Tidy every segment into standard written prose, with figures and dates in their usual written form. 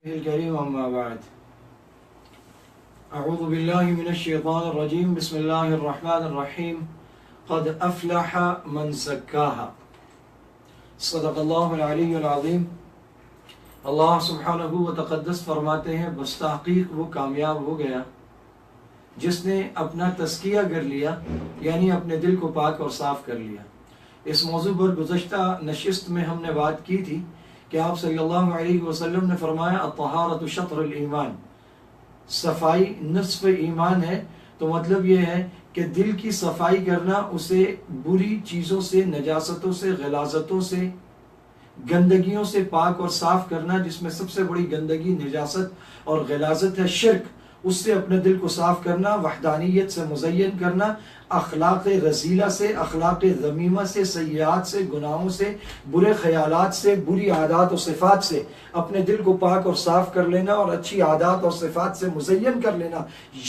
الكريم أما بعد أعوذ بالله من الشيطان الرجيم بسم الله الرحمن الرحيم قد أفلح من زكاها صدق الله العلی العظیم۔ اللہ سبحانہ و تقدس فرماتے ہیں بس تحقیق وہ کامیاب ہو گیا جس نے اپنا تزکیہ کر لیا، یعنی اپنے دل کو پاک اور صاف کر لیا۔ اس موضوع پر گزشتہ نشست میں ہم نے بات کی تھی کہ آپ صلی اللہ علیہ وسلم نے فرمایا الطہارۃ شطر الایمان، صفائی نصف ایمان ہے۔ تو مطلب یہ ہے کہ دل کی صفائی کرنا، اسے بری چیزوں سے، نجاستوں سے، غلاظتوں سے، گندگیوں سے پاک اور صاف کرنا، جس میں سب سے بڑی گندگی، نجاست اور غلاظت ہے شرک، اس سے اپنے دل کو صاف کرنا، وحدانیت سے مزین کرنا، اخلاق رذیلہ سے، اخلاق ذمیمہ سے، سیئات سے، گناہوں سے، برے خیالات سے، بری عادات و صفات سے اپنے دل کو پاک اور صاف کر لینا اور اچھی عادات اور صفات سے مزین کر لینا،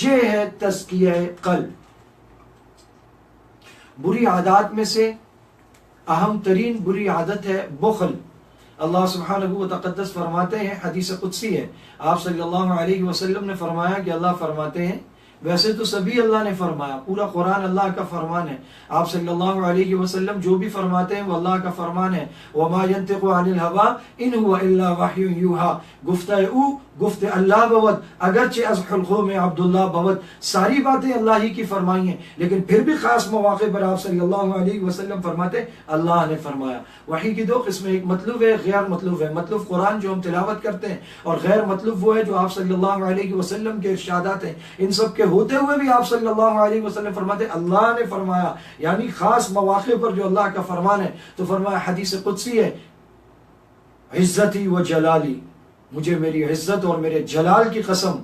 یہ ہے تزکیہ قلب۔ بری عادات میں سے اہم ترین بری عادت ہے بخل۔ اللہ سبحانہ و تقدس فرماتے ہیں، حدیث قدسی ہے، آپ صلی اللہ علیہ وسلم نے فرمایا کہ اللہ فرماتے ہیں، ویسے تو سبھی اللہ نے فرمایا، پورا قرآن اللہ کا فرمان ہے، آپ صلی اللہ علیہ وسلم جو بھی فرماتے ہیں وہ اللہ کا فرمان ہے۔ وما ينطق عن الهوى ان هو الا وحی یوحى، گفتہ او گفت اللہ بود، اگرچہ از حلقوم عبداللہ بود، ساری باتیں اللہ ہی کی فرمائی ہیں، لیکن پھر بھی خاص مواقع پر آپ صلی اللہ علیہ وسلم فرماتے اللہ نے فرمایا۔ وحی کی دو قسمیں، ایک مطلوب ہے، غیر مطلوب ہے۔ مطلوب قرآن جو ہم تلاوت کرتے ہیں، اور غیر مطلوب وہ ہے جو آپ صلی اللہ علیہ وسلم کے ارشادات ہیں۔ ان سب کے ہوتے ہوئے بھی آپ صلی اللہ علیہ وسلم فرماتے اللہ نے فرمایا، یعنی خاص مواقع پر جو اللہ کا فرمان ہے۔ تو فرمایا، حدیث قدسی ہے، عزتی و جلالی، مجھے میری عزت اور میرے جلال کی قسم،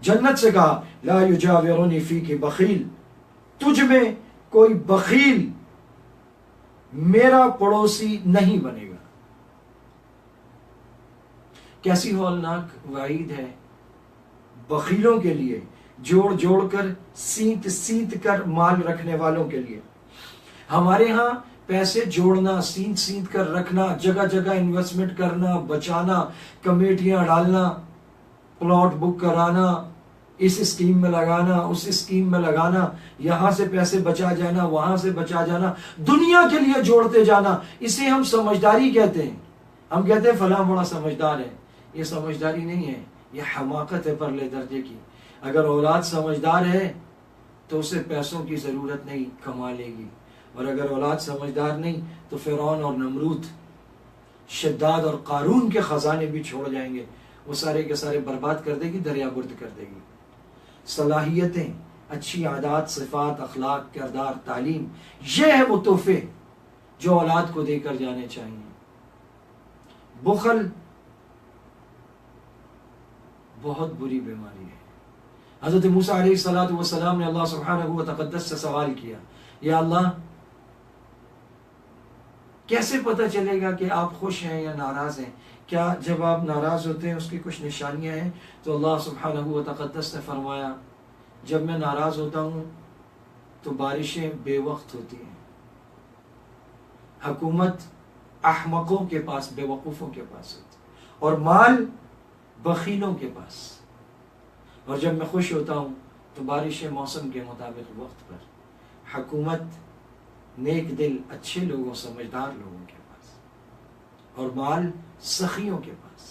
جنت سے کہا لا یجاورنی فیک بخیل، تجھ میں کوئی بخیل میرا پڑوسی نہیں بنے گا۔ کیسی ہولناک وعید ہے بخیلوں کے لیے، جوڑ جوڑ کر، سینت سینت کر مال رکھنے والوں کے لیے۔ ہمارے ہاں پیسے جوڑنا، سینت سینت کر رکھنا، جگہ جگہ انویسٹمنٹ کرنا، بچانا، کمیٹیاں ڈالنا، پلاٹ بک کرانا، اس اسکیم میں لگانا، اس اسکیم میں لگانا، یہاں سے پیسے بچا جانا، وہاں سے بچا جانا، دنیا کے لیے جوڑتے جانا، اسے ہم سمجھداری کہتے ہیں۔ ہم کہتے ہیں فلاں بڑا سمجھدار ہے، یہ سمجھداری نہیں ہے، یہ حماقت ہے پرلے درجے کی۔ اگر اولاد سمجھدار ہے تو اسے پیسوں کی ضرورت نہیں، کما لے گی، اور اگر اولاد سمجھدار نہیں تو فرعون اور نمرود، شداد اور قارون کے خزانے بھی چھوڑ جائیں گے، وہ سارے کے سارے برباد کر دے گی، دریا برد کر دے گی۔ صلاحیتیں، اچھی عادات، صفات، اخلاق، کردار، تعلیم، یہ ہے وہ تحفے جو اولاد کو دے کر جانے چاہیے۔ بخل بہت بری بیماری ہے۔ حضرت موسیٰ علیہ السلام نے اللہ سبحانہ و تقدس سے سوال کیا، یا اللہ کیسے پتہ چلے گا کہ آپ خوش ہیں یا ناراض ہیں؟ کیا جب آپ ناراض ہوتے ہیں اس کی کچھ نشانیاں ہیں؟ تو اللہ سبحانہ و تقدس نے فرمایا، جب میں ناراض ہوتا ہوں تو بارشیں بے وقت ہوتی ہیں، حکومت احمقوں کے پاس، بے وقوفوں کے پاس ہوتی ہے، اور مال بخیلوں کے پاس، اور جب میں خوش ہوتا ہوں تو بارشیں موسم کے مطابق وقت پر، حکومت نیک دل، اچھے لوگوں، سمجھدار لوگوں کے پاس، اور مال سخیوں کے پاس۔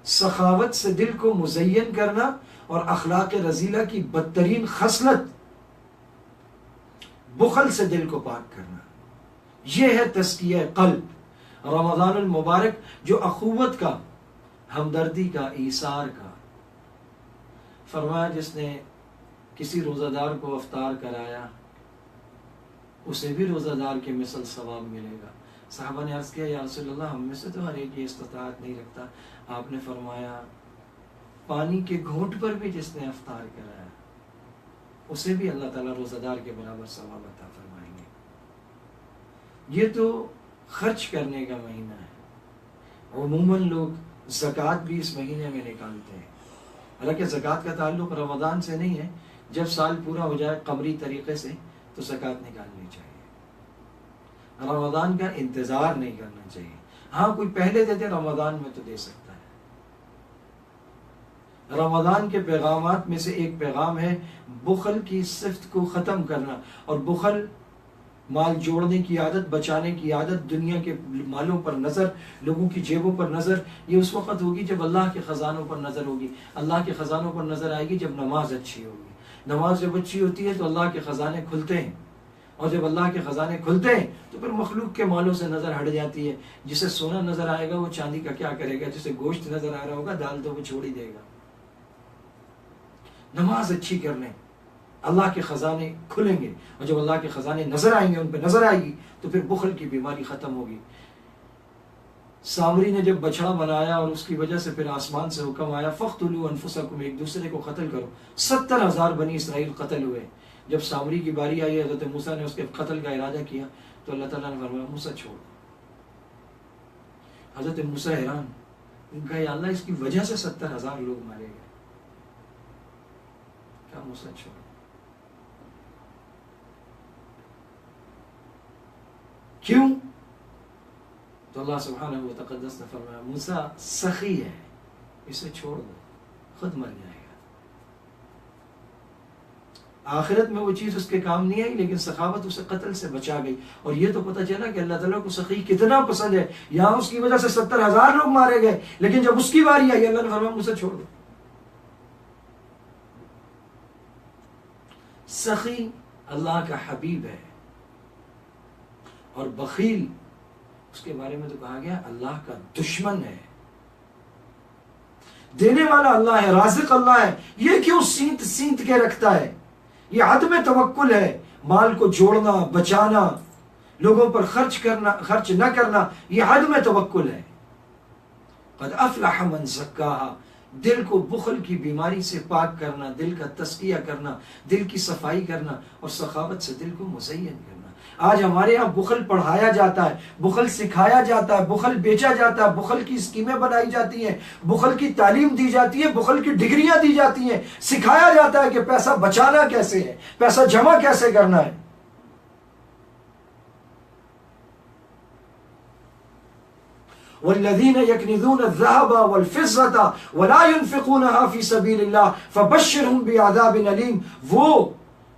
سخاوت سے دل کو مزین کرنا اور اخلاق رذیلہ کی بدترین خصلت بخل سے دل کو پاک کرنا، یہ ہے تزکیہ قلب۔ رمضان المبارک جو اخوت کا، ہمدردی کا، ایثار کا، فرمایا جس نے کسی روزہ دار کو افطار کرایا اسے بھی روزہ دار کے مثل ثواب ملے گا۔ صحابہ نے عرض کیا، یا رسول اللہ ہم میں سے تو ہر ایک یہ استطاعت نہیں رکھتا۔ آپ نے فرمایا، پانی کے گھونٹ پر بھی جس نے افطار کرایا اسے بھی اللہ تعالیٰ روزہ دار کے برابر ثواب عطا فرمائیں گے۔ یہ تو خرچ کرنے کا مہینہ ہے۔ عموماً لوگ زکوٰۃ بھی اس مہینے میں نکالتے ہیں، حالانکہ زکوٰۃ کا تعلق رمضان سے نہیں ہے۔ جب سال پورا ہو جائے قمری طریقے سے تو زکوٰۃ نکالنی چاہیے، رمضان کا انتظار نہیں کرنا چاہیے۔ ہاں کوئی پہلے دیتے رمضان میں تو دے سکتا ہے، رمضان کے پیغامات میں سے ایک پیغام ہے بخل کی صفت کو ختم کرنا. اور بخل مال جوڑنے کی عادت، بچانے کی عادت، دنیا کے مالوں پر نظر، لوگوں کی جیبوں پر نظر، یہ اس وقت ہوگی جب اللہ کے خزانوں پر نظر ہوگی. اللہ کے خزانوں پر نظر آئے گی جب نماز اچھی ہوگی. نماز جب اچھی ہوتی ہے تو اللہ کے خزانے کھلتے ہیں، اور جب اللہ کے خزانے کھلتے ہیں تو پھر مخلوق کے مالوں سے نظر ہٹ جاتی ہے. جسے سونا نظر آئے گا وہ چاندی کا کیا کرے گا، جسے گوشت نظر آ رہا ہوگا دال تو وہ چھوڑ ہی دے گا. نماز اچھی کر لیں، اللہ کے خزانے کھلیں گے، اور جب اللہ کے خزانے نظر آئیں گے، ان پہ نظر آئے گی تو پھر بخل کی بیماری ختم ہوگی. سامری نے جب بچڑا بنایا اور اس کی وجہ سے پھر آسمان سے حکم آیا فَاقْتُلُوا أَنفُسَكُمْ، ایک دوسرے کو قتل کرو. 70,000 بنی اسرائیل قتل ہوئے. جب سامری کی باری آئی حضرت موسیٰ نے اس کے قتل کا ارادہ کیا تو اللہ تعالیٰ نے فرمایا موسیٰ چھوڑ. حضرت موسیٰ حیران، ان کا یا اللہ اس کی وجہ سے 70,000 لوگ مارے گئے، کیا موسیٰ چھوڑ. کیوں؟ تو اللہ سبحانہ و تقدس نے فرمایا موسیٰ سخی ہے، اسے چھوڑ دو، خود مر جائے گا. آخرت میں وہ چیز اس کے کام نہیں آئی، لیکن سخاوت اسے قتل سے بچا گئی. اور یہ تو پتہ چلا کہ اللہ تعالیٰ کو سخی کتنا پسند ہے. یہاں اس کی وجہ سے 70,000 لوگ مارے گئے، لیکن جب اس کی باری آئی اللہ نے فرمایا موسیٰ چھوڑ دو. سخی اللہ کا حبیب ہے، اور بخیل اس کے بارے میں تو کہا گیا اللہ کا دشمن ہے. دینے والا اللہ ہے، رازق اللہ ہے. یہ کیوں سینت سینت کے رکھتا ہے؟ یہ عدم توکل ہے. مال کو جوڑنا، بچانا، لوگوں پر خرچ نہ کرنا، یہ عدم توکل ہے. قد افلح من زکاہا، دل کو بخل کی بیماری سے پاک کرنا، دل کا تزکیہ کرنا، دل کی صفائی کرنا، اور سخاوت سے دل کو مزین کرنا. آج ہمارے یہاں بخل پڑھایا جاتا ہے، بخل سکھایا جاتا ہے، بخل بیچا جاتا ہے، بخل کی اسکیمیں بنائی جاتی ہیں، بخل کی تعلیم دی جاتی ہے، بخل کی ڈگریاں دی جاتی ہیں، سکھایا جاتا ہے کہ پیسہ بچانا کیسے ہے، پیسہ جمع کیسے کرنا ہے. والذین یکنزون الذهب والفضة ولا ينفقونها في سبیل اللہ فبشرهم بعذاب علیم. وہ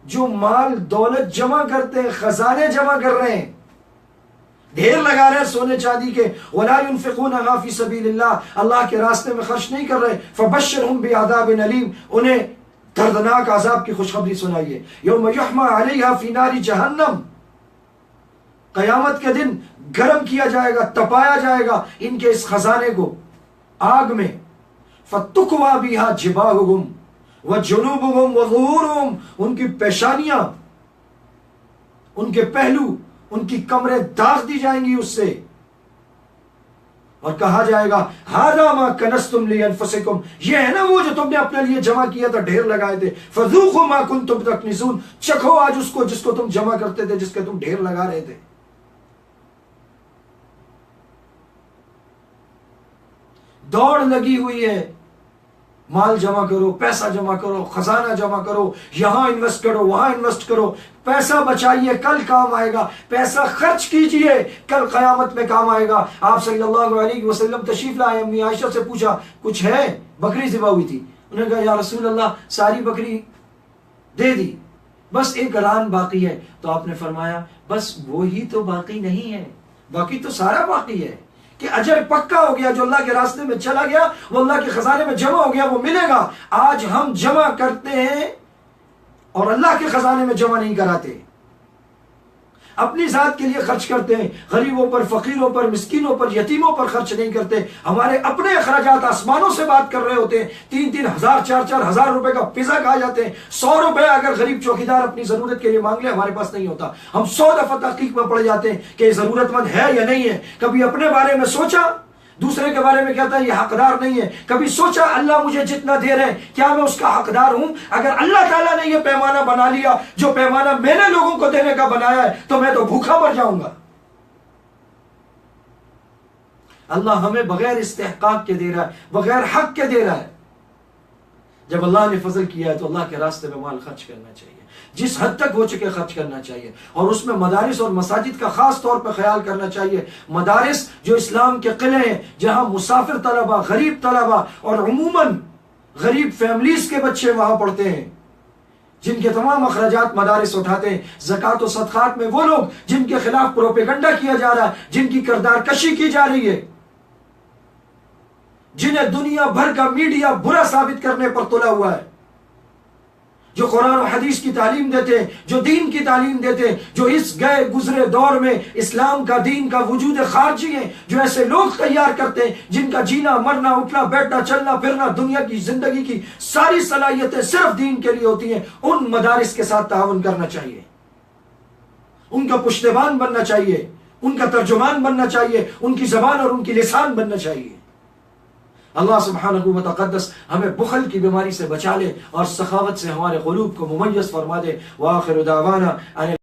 جو مال دولت جمع کرتے ہیں، خزانے جمع کر رہے ہیں، ڈھیر لگا رہے ہیں سونے چاندی کے، ولا ينفقونها في سبیل اللہ، اللہ کے راستے میں خرچ نہیں کر رہے، فبشرهم بعذاب علیم، انہیں دردناک عذاب کی خوشخبری سنائیے. یوم یحمى علیہا فی نار جہنم، قیامت کے دن گرم کیا جائے گا، تپایا جائے گا ان کے اس خزانے کو آگ میں. فَتُكْوَى بِهَا جِبَاهُهُمْ وَجُنُوبُهُمْ وَظُهُورُهُمْ، ان کی پیشانیاں، ان کے پہلو، ان کی کمریں داغ دی جائیں گی اس سے، اور کہا جائے گا هَذَا مَا كَنَزْتُمْ لِأَنفُسِكُمْ، یہ ہے نا وہ جو تم نے اپنے لیے جمع کیا تھا، ڈھیر لگائے تھے. فَذُوقُوا مَا كُنتُمْ تَكْنِزُونَ، چکھو آج اس کو جس کو تم جمع کرتے تھے، جس کے تم ڈھیر لگا رہے تھے. دوڑ لگی ہوئی ہے، مال جمع کرو، پیسہ جمع کرو، خزانہ جمع کرو، یہاں انویسٹ کرو، وہاں انویسٹ کرو. پیسہ بچائیے، کل کام آئے گا. پیسہ خرچ کیجئے، کل قیامت میں کام آئے گا. آپ صلی اللہ علیہ وسلم تشریف لائے، امی عائشہ سے پوچھا کچھ ہے؟ بکری ذبح ہوئی تھی. انہوں نے کہا یا رسول اللہ ساری بکری دے دی، بس ایک ران باقی ہے. تو آپ نے فرمایا بس وہی تو باقی نہیں ہے، باقی تو سارا باقی ہے، کہ اجر پکا ہو گیا. جو اللہ کے راستے میں چلا گیا وہ اللہ کے خزانے میں جمع ہو گیا، وہ ملے گا. آج ہم جمع کرتے ہیں اور اللہ کے خزانے میں جمع نہیں کراتے، اپنی ذات کے لیے خرچ کرتے ہیں، غریبوں پر، فقیروں پر، مسکینوں پر، یتیموں پر خرچ نہیں کرتے. ہمارے اپنے اخراجات آسمانوں سے بات کر رہے ہوتے ہیں. 3-3 ہزار 4-4 ہزار روپے کا پیزا کھا جاتے ہیں. 100 روپے اگر غریب چوکیدار اپنی ضرورت کے لیے مانگ لے ہمارے پاس نہیں ہوتا. ہم 100 دفعہ تحقیق میں پڑ جاتے ہیں کہ یہ ضرورت مند ہے یا نہیں ہے. کبھی اپنے بارے میں سوچا، دوسرے کے بارے میں کہتا ہے یہ حقدار نہیں ہے. کبھی سوچا اللہ مجھے جتنا دے رہے ہیں کیا میں اس کا حقدار ہوں؟ اگر اللہ تعالیٰ نے یہ پیمانہ بنا لیا جو پیمانہ میں نے لوگوں کو دینے کا بنایا ہے تو میں تو بھوکا مر جاؤں گا. اللہ ہمیں بغیر استحقاق کے دے رہا ہے، بغیر حق کے دے رہا ہے. جب اللہ نے فضل کیا ہے تو اللہ کے راستے میں مال خرچ کرنا چاہیے، جس حد تک ہو چکے خرچ کرنا چاہیے. اور اس میں مدارس اور مساجد کا خاص طور پر خیال کرنا چاہیے. مدارس جو اسلام کے قلعے ہیں، جہاں مسافر طلبہ، غریب طلبہ اور عموماً غریب فیملیز کے بچے وہاں پڑھتے ہیں، جن کے تمام اخراجات مدارس اٹھاتے ہیں۔ زکوٰۃ و صدقات میں وہ لوگ جن کے خلاف پروپیگنڈا کیا جا رہا ہے، جن کی کردار کشی کی جا رہی ہے، جنہیں دنیا بھر کا میڈیا برا ثابت کرنے پر تلا ہوا ہے، جو قرآن و حدیث کی تعلیم دیتے ہیں، جو دین کی تعلیم دیتے ہیں، جو اس گئے گزرے دور میں اسلام کا دین کا وجود خارجی ہیں، جو ایسے لوگ تیار کرتے ہیں جن کا جینا مرنا اٹھنا بیٹھنا چلنا پھرنا دنیا کی زندگی کی ساری صلاحیتیں صرف دین کے لیے ہوتی ہیں، ان مدارس کے ساتھ تعاون کرنا چاہیے، ان کا پشتیبان بننا چاہیے، ان کا ترجمان بننا چاہیے، ان کی زبان اور ان کی لسان بننا چاہیے۔ اللہ سبحانہ و تقدس ہمیں بخل کی بیماری سے بچا لے اور سخاوت سے ہمارے قلوب کو ممیز فرما دے۔ وآخر دعوانا